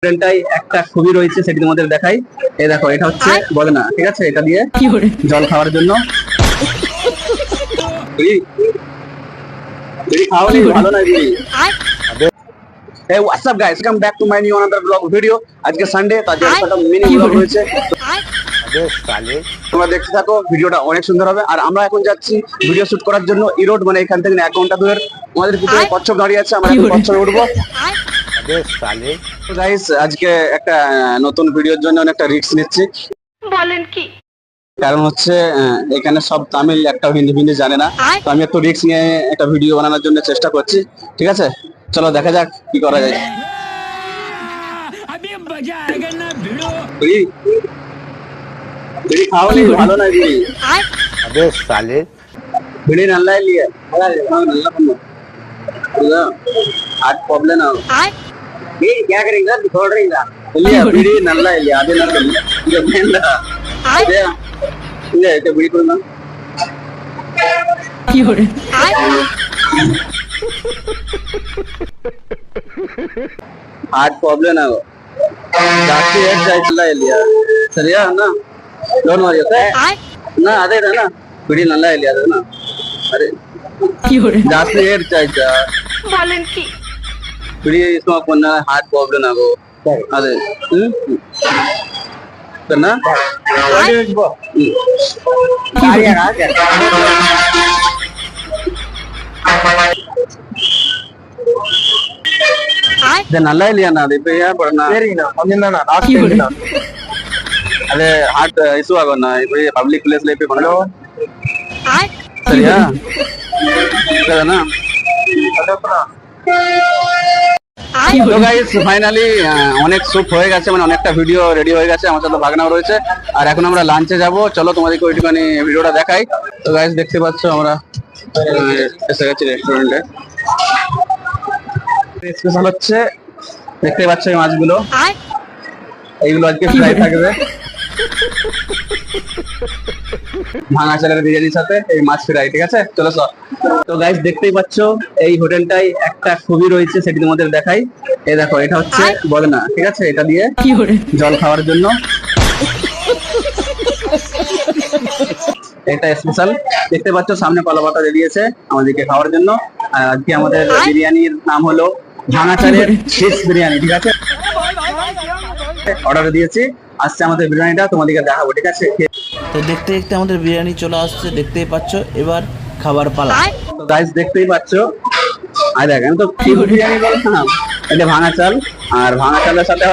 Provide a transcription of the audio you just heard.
হোটেলটাই একটা খুবই রয়েছে, সেটি তোমাদের দেখাই। এই দেখো, এটা হচ্ছে বলে না, ঠিক আছে, এটা দিয়ে জল খাওয়ার জন্য। খাওয়ালে ভালো না। Hey, what's up guys? Welcome back to my new another vlog video. আজকে সানডে, তার জন্য একটা মিনি vlog রয়েছে। তোমরা দেখতে থাকো, ভিডিওটা অনেক সুন্দর হবে। আর আমরা এখন যাচ্ছি ভিডিও শুট করার জন্য ইরোড, মানে এখান থেকে 1 ঘন্টা দূরের। আমাদের পিছনে কচ্ছপ দাঁড়িয়ে আছে, আমরা এখন কচ্ছপে উঠবো। তো গাইস, আজকে একটা নতুন ভিডিওর জন্য অনেকটা রিস্ক নিচ্ছি। বলেন কি? কারণ হচ্ছে এখানে সব তামিল, একটা হিন্দি জানে না, তো আমি একটু রিস্ক নিয়ে একটা ভিডিও বানানোর জন্য চেষ্টা করছি। ঠিক আছে, চলো দেখা যাক কি করা যায়। খাওয়ালে ভালো না বিড়ি नल्ला लिए नल्ला पूरा आज प्रॉब्लम है ये क्या करेंगे छोड़ रहीगा लिया बिड़ी नल्ला लिया आधे ना जो मेन रहा आधे ये तो बिड़ी को ना की हो रहे आज प्रॉब्लम है वो जाती है चाय चला लिया सरिया ना डोंट वरी ओके ना आधे ना बिड़ी नल्ला लिया ना अरे की हो रहे जाती है चाय चा বলেন কি? बिड़ी इसमें कोना हार्ट प्रॉब्लम है वो अरे करना नल्ला लिया ना दे पे यार पढ़ना अरे हार्ट इशू आगो ना पब्लिक प्लेस ले पे बनो सरिया ना তো গাইস, ফাইনালি অনেক শুট হয়ে গেছে, মানে অনেকটা ভিডিও রেডি হয়ে গেছে, আমার সাথে ভাগনাও রয়েছে। আর এখন আমরা লাঞ্চে যাব, চলো তোমাদেরকে ওইটুখানি ভিডিওটা দেখাই। তো গাইস, দেখতে পাচ্ছ আমরা এসে গেছি রেস্টুরেন্টে। স্পেশাল হচ্ছে, দেখতে পাচ্ছ এই মাছগুলো, এইগুলো আজকে ফ্রাই থাকবে ভাঙা চালের বিরিয়ানির সাথে এই মাছ ফ্রাই। ঠিক আছে, চলো সব। তো গাইস, দেখতেই পাচ্ছ এই হোটেলটাই একটা খুবই রয়েছে, সেটি তোমাদের দেখাই। এই দেখো, এটা হচ্ছে বলে না, ঠিক আছে, এটা দিয়ে জল খাওয়ার জন্য। এটা স্পেশাল, দেখতে পাচ্ছ সামনে কলা পাতা দিয়েছে আমাদেরকে খাওয়ার জন্য। আর আজকে আমাদের বিরিয়ানির নাম হলো ভাঙা চালের ফিশ বিরিয়ানি। ঠিক আছে, অর্ডার দিয়েছি, আসছে আমাদের বিরিয়ানিটা, তোমাদেরকে দেখাবো। ঠিক আছে, তো দেখতে দেখতে আমাদের বিরিয়ানি চলে আসছে, দেখতেই পাচ্ছ। এবার খাবার পালা। তো গাইস, দেখতেই পাচ্ছ, আর দেখেন তো কি বিরিয়ানি বলছে না, এটা ভাঙা চাল, আর ভাঙা চালের সাথে